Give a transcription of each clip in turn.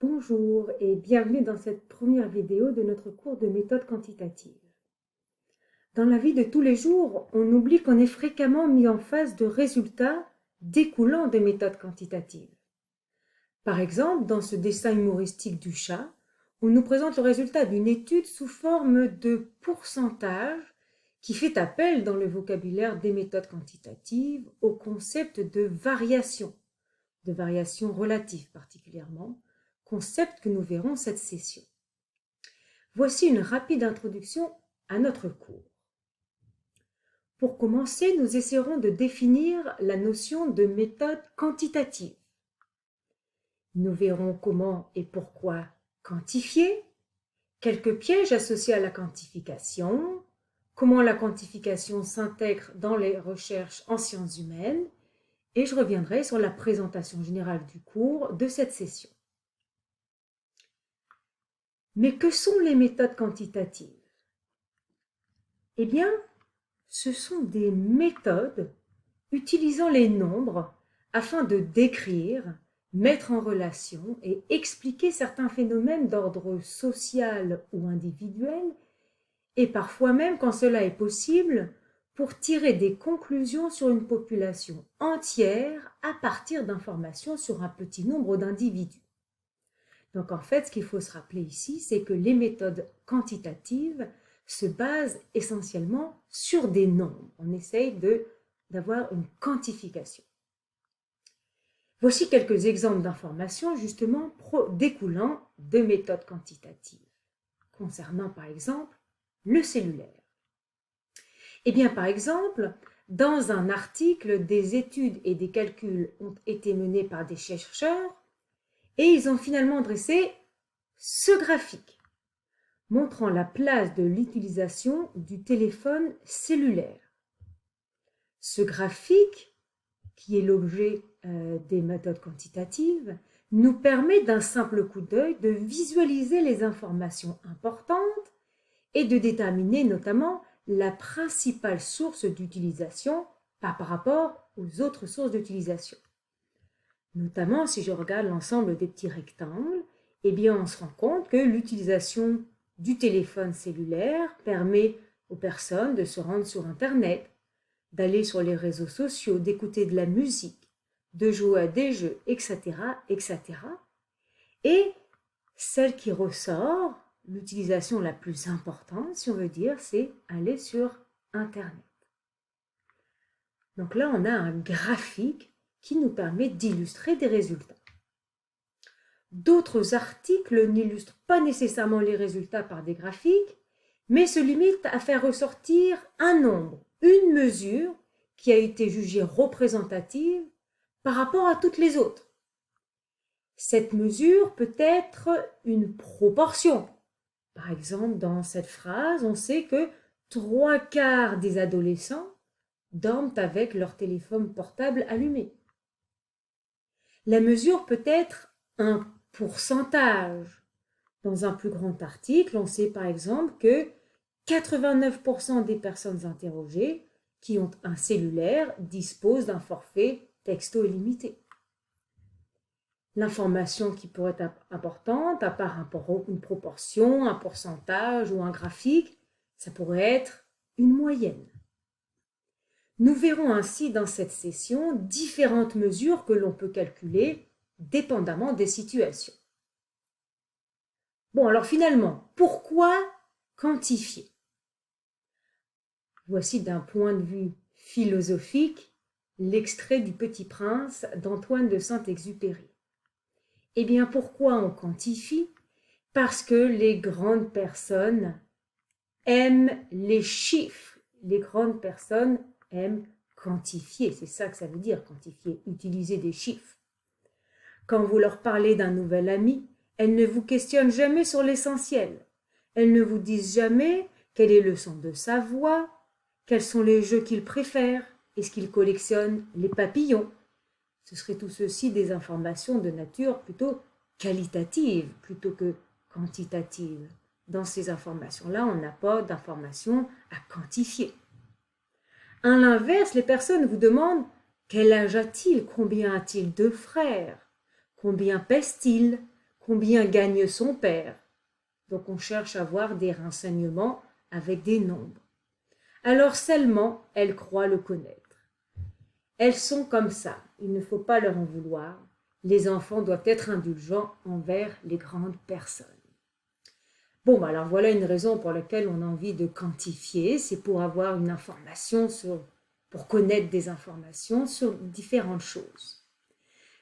Bonjour et bienvenue dans cette première vidéo de notre cours de méthode quantitative. Dans la vie de tous les jours, on oublie qu'on est fréquemment mis en face de résultats découlant de méthodes quantitatives. Par exemple, dans ce dessin humoristique du chat, on nous présente le résultat d'une étude sous forme de pourcentage qui fait appel dans le vocabulaire des méthodes quantitatives au concept de variation relative particulièrement, concept que nous verrons cette session. Voici une rapide introduction à notre cours. Pour commencer, nous essaierons de définir la notion de méthode quantitative. Nous verrons comment et pourquoi quantifier, quelques pièges associés à la quantification, comment la quantification s'intègre dans les recherches en sciences humaines, et je reviendrai sur la présentation générale du cours de cette session. Mais que sont les méthodes quantitatives? Eh bien, ce sont des méthodes utilisant les nombres afin de décrire, mettre en relation et expliquer certains phénomènes d'ordre social ou individuel, et parfois même, quand cela est possible, pour tirer des conclusions sur une population entière à partir d'informations sur un petit nombre d'individus. Donc en fait, ce qu'il faut se rappeler ici, c'est que les méthodes quantitatives se basent essentiellement sur des nombres. On essaye d'avoir une quantification. Voici quelques exemples d'informations justement découlant de méthodes quantitatives, concernant par exemple le cellulaire. Eh bien par exemple, dans un article, des études et des calculs ont été menés par des chercheurs et ils ont finalement dressé ce graphique montrant la place de l'utilisation du téléphone cellulaire. Ce graphique, qui est l'objet des méthodes quantitatives, nous permet d'un simple coup d'œil de visualiser les informations importantes et de déterminer notamment la principale source d'utilisation par rapport aux autres sources d'utilisation. Notamment, si je regarde l'ensemble des petits rectangles, eh bien, on se rend compte que l'utilisation du téléphone cellulaire permet aux personnes de se rendre sur Internet, d'aller sur les réseaux sociaux, d'écouter de la musique, de jouer à des jeux, etc., etc. Et celle qui ressort, l'utilisation la plus importante, si on veut dire, c'est aller sur Internet. Donc là, on a un graphique qui nous permet d'illustrer des résultats. D'autres articles n'illustrent pas nécessairement les résultats par des graphiques, mais se limitent à faire ressortir un nombre, une mesure qui a été jugée représentative par rapport à toutes les autres. Cette mesure peut être une proportion. Par exemple, dans cette phrase, on sait que 3/4 des adolescents dorment avec leur téléphone portable allumé. La mesure peut être un pourcentage. Dans un plus grand article, on sait par exemple que 89% des personnes interrogées qui ont un cellulaire disposent d'un forfait texto illimité. L'information qui pourrait être importante, à part une proportion, un pourcentage ou un graphique, ça pourrait être une moyenne. Nous verrons ainsi dans cette session différentes mesures que l'on peut calculer dépendamment des situations. Bon, alors finalement, pourquoi quantifier? Voici d'un point de vue philosophique l'extrait du Petit Prince d'Antoine de Saint-Exupéry. Eh bien, pourquoi on quantifie? Parce que les grandes personnes aiment les chiffres. Les grandes personnes aiment quantifier. C'est ça que ça veut dire, quantifier, utiliser des chiffres. Quand vous leur parlez d'un nouvel ami, elles ne vous questionnent jamais sur l'essentiel. Elles ne vous disent jamais quel est le son de sa voix, quels sont les jeux qu'il préfère, est-ce qu'il collectionne les papillons. Ce serait tout ceci des informations de nature plutôt qualitative plutôt que quantitative. Dans ces informations-là, on n'a pas d'informations à quantifier. À l'inverse, les personnes vous demandent quel âge a-t-il, combien a-t-il de frères, combien pèse-t-il, Combien gagne son père? Donc on cherche à avoir des renseignements avec des nombres. Alors seulement elle croit le connaître. Elles sont comme ça, il ne faut pas leur en vouloir. Les enfants doivent être indulgents envers les grandes personnes. Bon, alors voilà une raison pour laquelle on a envie de quantifier, c'est pour avoir une information pour connaître des informations sur différentes choses.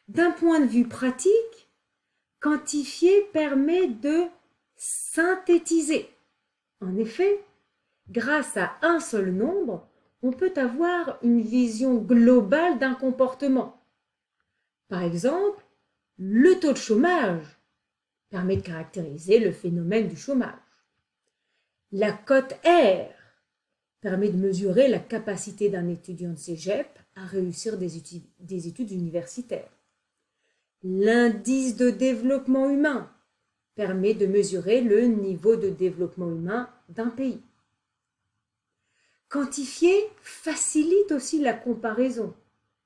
D'un point de vue pratique, quantifier permet de synthétiser. En effet, grâce à un seul nombre, on peut avoir une vision globale d'un comportement. Par exemple, le taux de chômage permet de caractériser le phénomène du chômage. La cote R permet de mesurer la capacité d'un étudiant de cégep à réussir des études universitaires. L'indice de développement humain permet de mesurer le niveau de développement humain d'un pays. Quantifier facilite aussi la comparaison.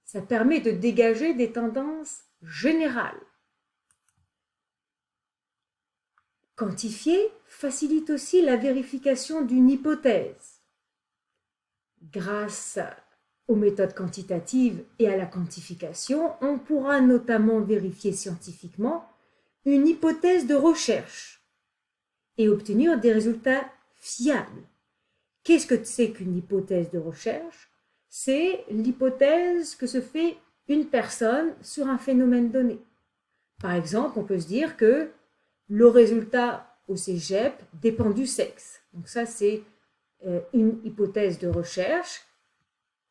Ça permet de dégager des tendances générales. Quantifier facilite aussi la vérification d'une hypothèse. Grâce aux méthodes quantitatives et à la quantification, on pourra notamment vérifier scientifiquement une hypothèse de recherche et obtenir des résultats fiables. Qu'est-ce que c'est qu'une hypothèse de recherche? C'est l'hypothèse que se fait une personne sur un phénomène donné. Par exemple, on peut se dire que le résultat au cégep dépend du sexe. Donc ça, c'est une hypothèse de recherche.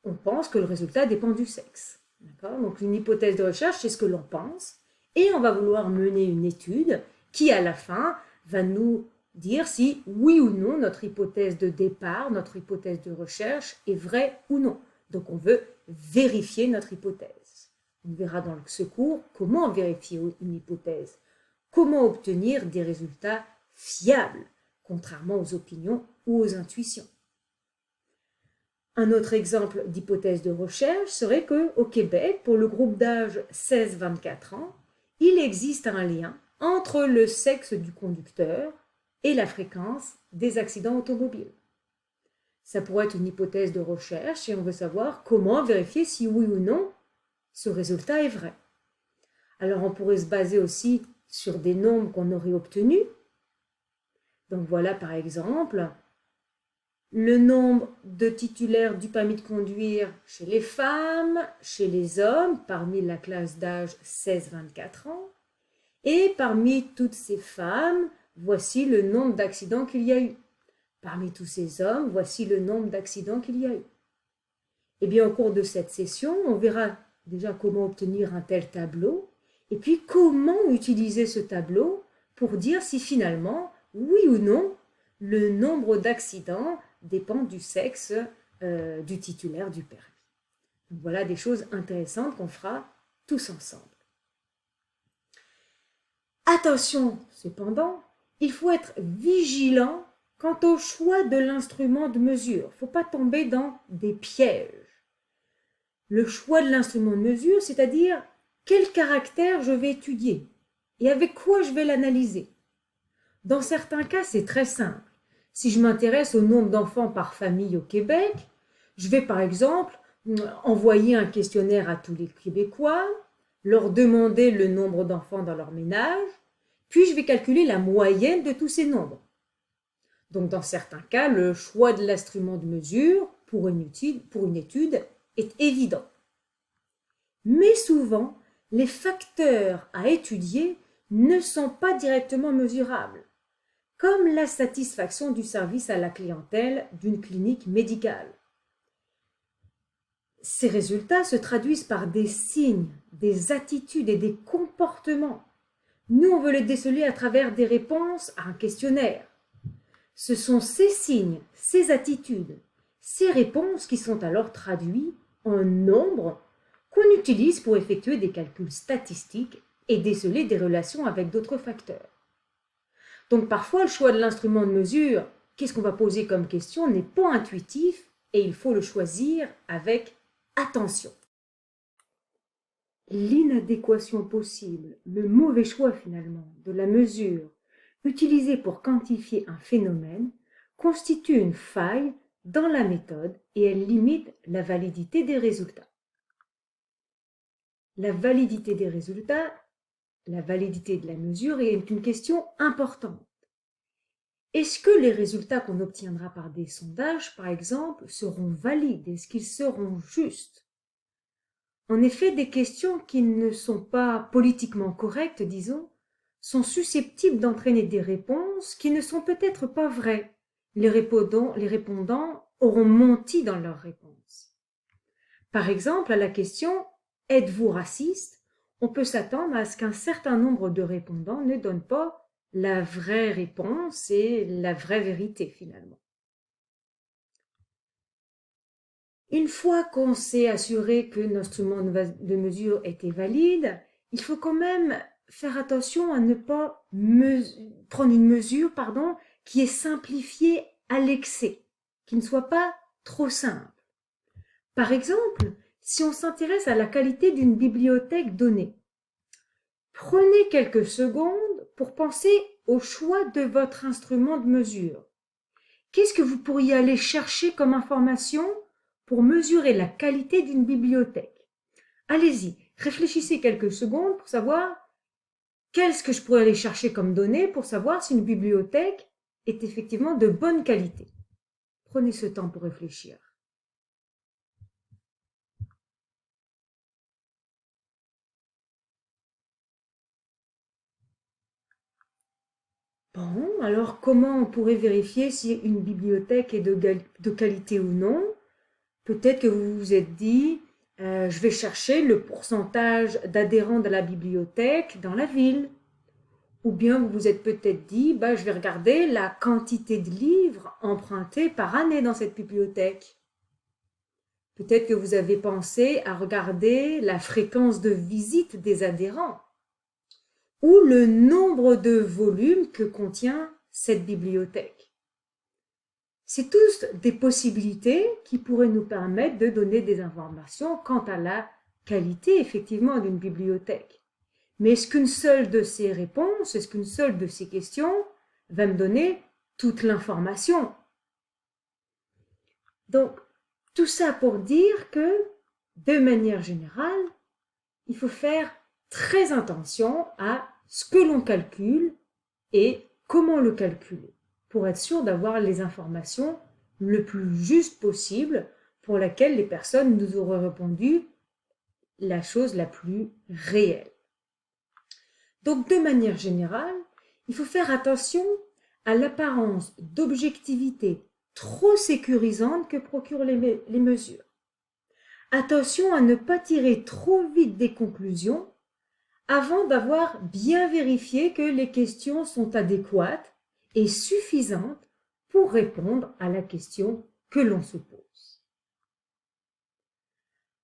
On pense que le résultat dépend du sexe. Donc une hypothèse de recherche, c'est ce que l'on pense. Et on va vouloir mener une étude qui, à la fin, va nous dire si, oui ou non, notre hypothèse de départ, notre hypothèse de recherche est vraie ou non. Donc on veut vérifier notre hypothèse. On verra dans ce cours comment vérifier une hypothèse, comment obtenir des résultats fiables, contrairement aux opinions ou aux intuitions. Un autre exemple d'hypothèse de recherche serait qu'au Québec, pour le groupe d'âge 16-24 ans, il existe un lien entre le sexe du conducteur et la fréquence des accidents automobiles. Ça pourrait être une hypothèse de recherche et on veut savoir comment vérifier si oui ou non ce résultat est vrai. Alors on pourrait se baser aussi sur des nombres qu'on aurait obtenus. Donc voilà par exemple le nombre de titulaires du permis de conduire chez les femmes, chez les hommes, parmi la classe d'âge 16-24 ans. Et parmi toutes ces femmes, voici le nombre d'accidents qu'il y a eu. Parmi tous ces hommes, voici le nombre d'accidents qu'il y a eu. Eh bien, au cours de cette session, on verra déjà comment obtenir un tel tableau, et puis comment utiliser ce tableau pour dire si finalement, oui ou non, le nombre d'accidents dépend du sexe du titulaire du permis. Donc voilà des choses intéressantes qu'on fera tous ensemble. Attention, cependant, il faut être vigilant quant au choix de l'instrument de mesure. Il ne faut pas tomber dans des pièges. Le choix de l'instrument de mesure, c'est-à-dire quel caractère je vais étudier et avec quoi je vais l'analyser. Dans certains cas, c'est très simple. Si je m'intéresse au nombre d'enfants par famille au Québec, je vais par exemple envoyer un questionnaire à tous les Québécois, leur demander le nombre d'enfants dans leur ménage, puis je vais calculer la moyenne de tous ces nombres. Donc dans certains cas, le choix de l'instrument de mesure pour une étude est évident. Mais souvent, les facteurs à étudier ne sont pas directement mesurables, comme la satisfaction du service à la clientèle d'une clinique médicale. Ces résultats se traduisent par des signes, des attitudes et des comportements. Nous, on veut les déceler à travers des réponses à un questionnaire. Ce sont ces signes, ces attitudes, ces réponses qui sont alors traduits en nombres qu'on utilise pour effectuer des calculs statistiques et déceler des relations avec d'autres facteurs. Donc parfois, le choix de l'instrument de mesure, qu'est-ce qu'on va poser comme question, n'est pas intuitif et il faut le choisir avec attention. l'inadéquation possible, le mauvais choix finalement de la mesure utilisée pour quantifier un phénomène constitue une faille dans la méthode et elle limite la validité des résultats. La validité des résultats, la validité de la mesure est une question importante. Est-ce que les résultats qu'on obtiendra par des sondages, par exemple, seront valides? Est-ce qu'ils seront justes? En effet, des questions qui ne sont pas politiquement correctes, disons, sont susceptibles d'entraîner des réponses qui ne sont peut-être pas vraies. Les répondants auront menti dans leurs réponses. Par exemple, à la question « Êtes-vous raciste ?», on peut s'attendre à ce qu'un certain nombre de répondants ne donnent pas la vraie réponse et la vraie vérité finalement. Une fois qu'on s'est assuré que notre instrument de mesure était valide, il faut quand même faire attention à ne pas prendre une mesure qui est simplifiée à l'excès, qui ne soit pas trop simple. Par exemple, si on s'intéresse à la qualité d'une bibliothèque donnée, prenez quelques secondes pour penser au choix de votre instrument de mesure. Qu'est-ce que vous pourriez aller chercher comme information pour mesurer la qualité d'une bibliothèque? Allez-y, réfléchissez quelques secondes pour savoir qu'est-ce que je pourrais aller chercher comme données pour savoir si une bibliothèque est effectivement de bonne qualité. Prenez ce temps pour réfléchir. Bon, alors comment on pourrait vérifier si une bibliothèque est de qualité ou non? Peut-être que vous vous êtes dit, je vais chercher le pourcentage d'adhérents de la bibliothèque dans la ville. Ou bien vous vous êtes peut-être dit, je vais regarder la quantité de livres empruntés par année dans cette bibliothèque. Peut-être que vous avez pensé à regarder la fréquence de visite des adhérents ou le nombre de volumes que contient cette bibliothèque. C'est tous des possibilités qui pourraient nous permettre de donner des informations quant à la qualité effectivement d'une bibliothèque. Mais est-ce qu'une seule de ces réponses, est-ce qu'une seule de ces questions va me donner toute l'information? Donc, tout ça pour dire que, de manière générale, il faut faire très attention à ce que l'on calcule et comment le calculer, pour être sûr d'avoir les informations le plus juste possible pour laquelle les personnes nous auraient répondu la chose la plus réelle. Donc, de manière générale, il faut faire attention à l'apparence d'objectivité trop sécurisante que procurent les mesures. Attention à ne pas tirer trop vite des conclusions avant d'avoir bien vérifié que les questions sont adéquates et suffisantes pour répondre à la question que l'on se pose.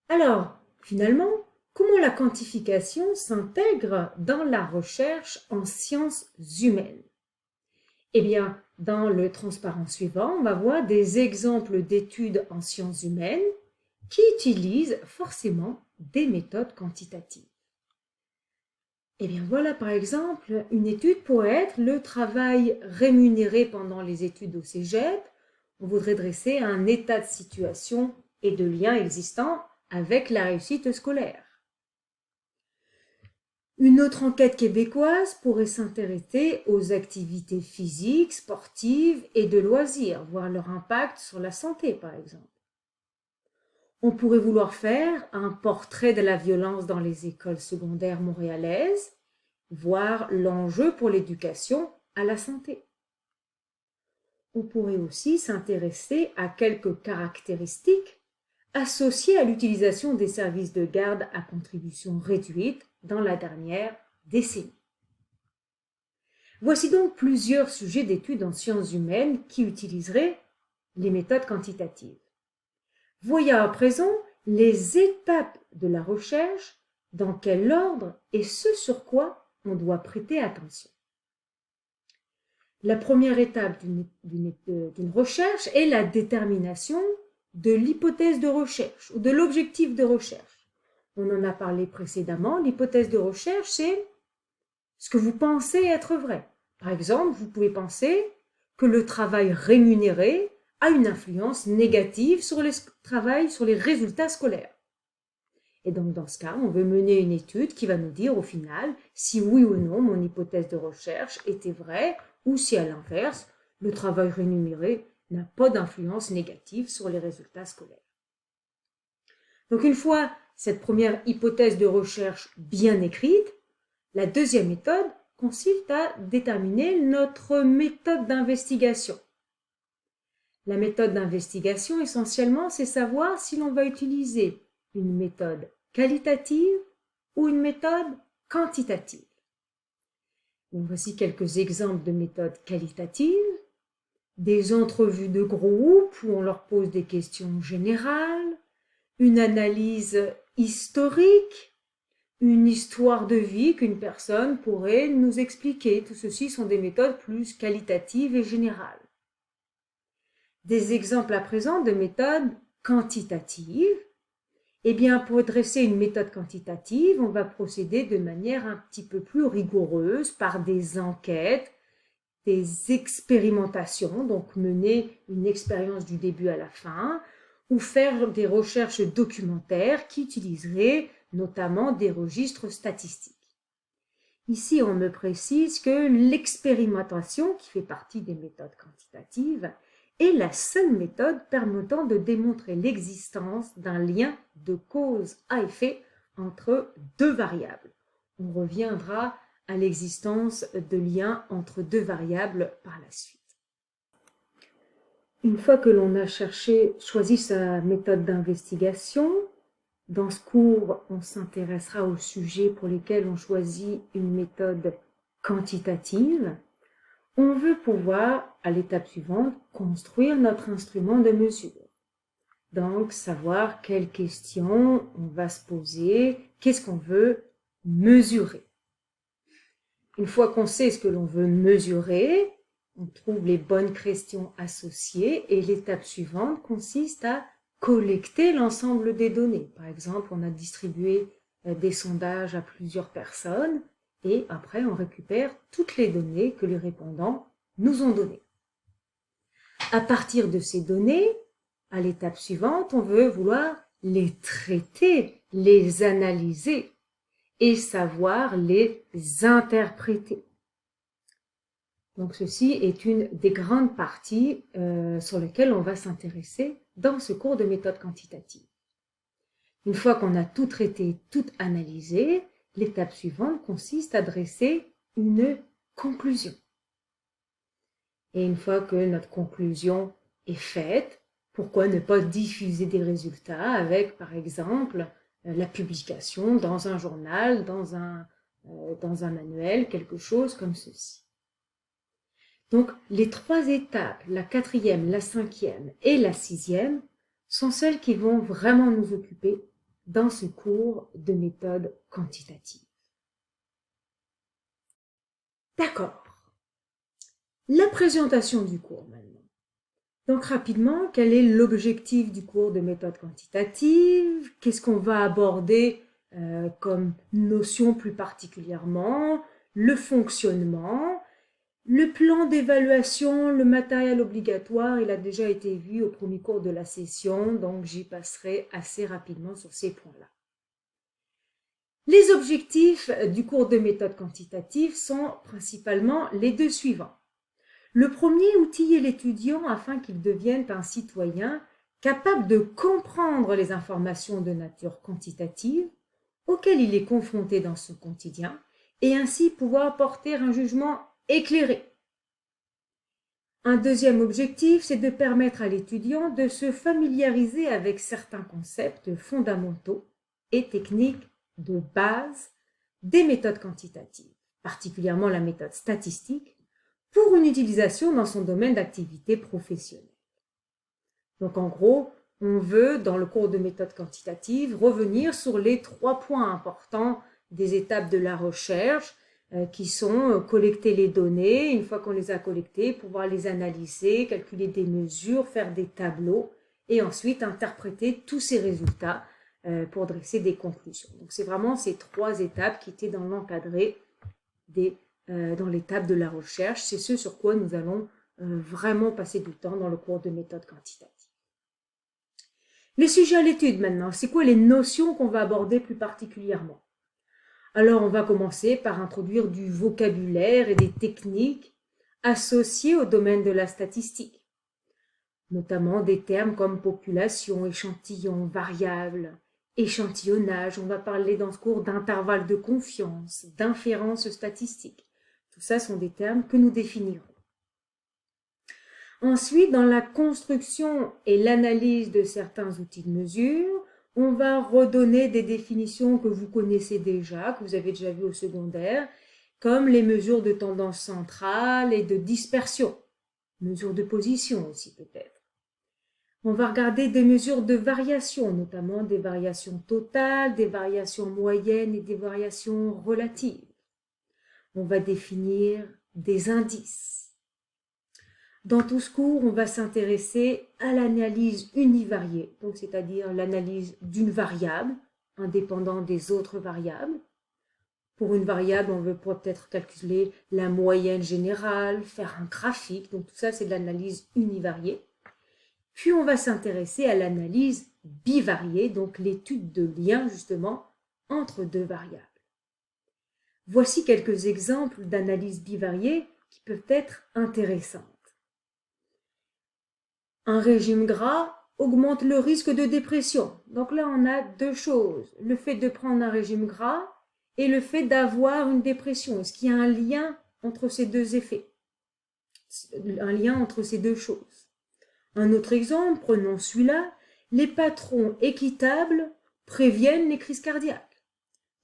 Alors, finalement, comment la quantification s'intègre dans la recherche en sciences humaines? Eh bien, dans le transparent suivant, on va voir des exemples d'études en sciences humaines qui utilisent forcément des méthodes quantitatives. Eh bien, voilà par exemple, une étude pourrait être le travail rémunéré pendant les études au cégep. On voudrait dresser un état de situation et de liens existants avec la réussite scolaire. Une autre enquête québécoise pourrait s'intéresser aux activités physiques, sportives et de loisirs, voir leur impact sur la santé par exemple. On pourrait vouloir faire un portrait de la violence dans les écoles secondaires montréalaises, voir l'enjeu pour l'éducation à la santé. On pourrait aussi s'intéresser à quelques caractéristiques associées à l'utilisation des services de garde à contribution réduite dans la dernière décennie. Voici donc plusieurs sujets d'études en sciences humaines qui utiliseraient les méthodes quantitatives. Voyons à présent les étapes de la recherche, dans quel ordre et ce sur quoi on doit prêter attention. La première étape d'une recherche est la détermination de l'hypothèse de recherche ou de l'objectif de recherche. On en a parlé précédemment. L'hypothèse de recherche, c'est ce que vous pensez être vrai. Par exemple, vous pouvez penser que le travail rémunéré a une influence négative sur le travail, sur les résultats scolaires. Et donc, dans ce cas, on veut mener une étude qui va nous dire au final si oui ou non mon hypothèse de recherche était vraie ou si à l'inverse, le travail rémunéré n'a pas d'influence négative sur les résultats scolaires. Donc, une fois cette première hypothèse de recherche bien écrite, la deuxième méthode consiste à déterminer notre méthode d'investigation. La méthode d'investigation, essentiellement, c'est savoir si l'on va utiliser une méthode qualitative ou une méthode quantitative. Donc, voici quelques exemples de méthodes qualitatives. Des entrevues de groupe où on leur pose des questions générales, une analyse historique, une histoire de vie qu'une personne pourrait nous expliquer. Tout ceci sont des méthodes plus qualitatives et générales. Des exemples à présent de méthodes quantitatives. Eh bien, pour dresser une méthode quantitative, on va procéder de manière un petit peu plus rigoureuse par des enquêtes, des expérimentations, donc mener une expérience du début à la fin, ou faire des recherches documentaires qui utiliseraient notamment des registres statistiques. Ici, on me précise que l'expérimentation, qui fait partie des méthodes quantitatives, est la seule méthode permettant de démontrer l'existence d'un lien de cause à effet entre deux variables. On reviendra à l'existence de liens entre deux variables par la suite. Une fois que l'on a choisi sa méthode d'investigation, dans ce cours, on s'intéressera aux sujets pour lesquels on choisit une méthode quantitative. On veut pouvoir, à l'étape suivante, construire notre instrument de mesure. Donc, savoir quelles questions on va se poser, qu'est-ce qu'on veut mesurer. Une fois qu'on sait ce que l'on veut mesurer, on trouve les bonnes questions associées et l'étape suivante consiste à collecter l'ensemble des données. Par exemple, on a distribué des sondages à plusieurs personnes et après on récupère toutes les données que les répondants nous ont données. À partir de ces données, à l'étape suivante, on veut vouloir les traiter, les analyser et savoir les interpréter. Donc ceci est une des grandes parties sur lesquelles on va s'intéresser dans ce cours de méthode quantitative. Une fois qu'on a tout traité, tout analysé, l'étape suivante consiste à dresser une conclusion. Et une fois que notre conclusion est faite, pourquoi ne pas diffuser des résultats avec, par exemple, la publication dans un journal, dans un manuel, quelque chose comme ceci. Donc, les trois étapes, la quatrième, la cinquième et la sixième, sont celles qui vont vraiment nous occuper dans ce cours de méthode quantitative. D'accord. La présentation du cours maintenant. Donc rapidement, quel est l'objectif du cours de méthode quantitative? Qu'est-ce qu'on va aborder comme notion plus particulièrement? Le fonctionnement, le plan d'évaluation, le matériel obligatoire, il a déjà été vu au premier cours de la session, donc j'y passerai assez rapidement sur ces points-là. Les objectifs du cours de méthode quantitative sont principalement les deux suivants. Le premier, outiller l'étudiant afin qu'il devienne un citoyen capable de comprendre les informations de nature quantitative auxquelles il est confronté dans son quotidien et ainsi pouvoir porter un jugement éclairé. Un deuxième objectif, c'est de permettre à l'étudiant de se familiariser avec certains concepts fondamentaux et techniques de base des méthodes quantitatives, particulièrement la méthode statistique, pour une utilisation dans son domaine d'activité professionnelle. Donc en gros, on veut, dans le cours de méthode quantitative, revenir sur les 3 points importants des étapes de la recherche, qui sont collecter les données, une fois qu'on les a collectées, pouvoir les analyser, calculer des mesures, faire des tableaux, et ensuite interpréter tous ces résultats pour dresser des conclusions. Donc c'est vraiment ces 3 étapes qui étaient dans l'encadré dans l'étape de la recherche. C'est ce sur quoi nous allons vraiment passer du temps dans le cours de méthode quantitative. Les sujets à l'étude maintenant, c'est quoi les notions qu'on va aborder plus particulièrement? Alors on va commencer par introduire du vocabulaire et des techniques associées au domaine de la statistique, notamment des termes comme population, échantillon, variable, échantillonnage. On va parler dans ce cours d'intervalle de confiance, d'inférence statistique. Tout ça sont des termes que nous définirons. Ensuite, dans la construction et l'analyse de certains outils de mesure, on va redonner des définitions que vous connaissez déjà, que vous avez déjà vues au secondaire, comme les mesures de tendance centrale et de dispersion, mesures de position aussi peut-être. On va regarder des mesures de variation, notamment des variations totales, des variations moyennes et des variations relatives. On va définir des indices. Dans tout ce cours, on va s'intéresser à l'analyse univariée, donc c'est-à-dire l'analyse d'une variable indépendante des autres variables. Pour une variable, on veut peut-être calculer la moyenne générale, faire un graphique, donc tout ça c'est de l'analyse univariée. Puis on va s'intéresser à l'analyse bivariée, donc l'étude de liens justement entre 2 variables. Voici quelques exemples d'analyse bivariée qui peuvent être intéressantes. Un régime gras augmente le risque de dépression. Donc là, on a 2 choses. Le fait de prendre un régime gras et le fait d'avoir une dépression. Est-ce qu'il y a un lien entre ces 2 effets? Un lien entre ces 2 choses. Un autre exemple, prenons celui-là. Les patrons équitables préviennent les crises cardiaques.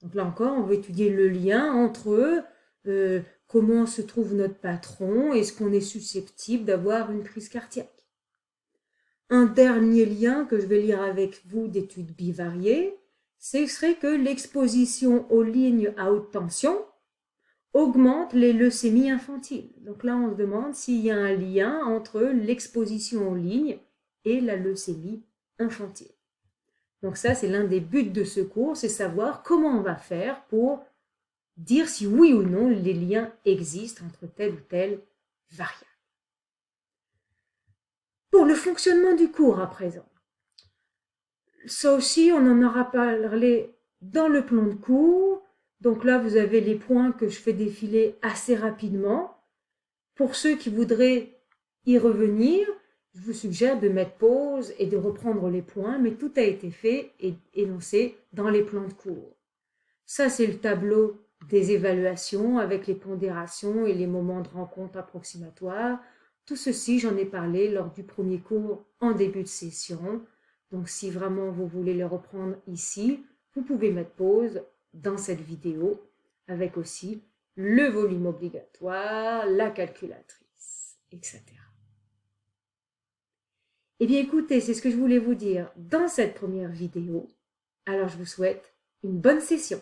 Donc là encore, on va étudier le lien entre eux. Comment se trouve notre patron? Est-ce qu'on est susceptible d'avoir une crise cardiaque? Un dernier lien que je vais lire avec vous d'études bivariées, ce serait que l'exposition aux lignes à haute tension augmente les leucémies infantiles. Donc là, on se demande s'il y a un lien entre l'exposition aux lignes et la leucémie infantile. Donc ça, c'est l'un des buts de ce cours, c'est savoir comment on va faire pour dire si oui ou non les liens existent entre telle ou telle variable. Pour le fonctionnement du cours à présent, ça aussi on en aura parlé dans le plan de cours, donc là vous avez les points que je fais défiler assez rapidement. Pour ceux qui voudraient y revenir, je vous suggère de mettre pause et de reprendre les points, mais tout a été fait et énoncé dans les plans de cours. Ça c'est le tableau des évaluations avec les pondérations et les moments de rencontre approximatoires. Tout ceci, j'en ai parlé lors du premier cours en début de session. Donc, si vraiment vous voulez les reprendre ici, vous pouvez mettre pause dans cette vidéo avec aussi le volume obligatoire, la calculatrice, etc. Eh bien, écoutez, c'est ce que je voulais vous dire dans cette première vidéo. Alors, je vous souhaite une bonne session.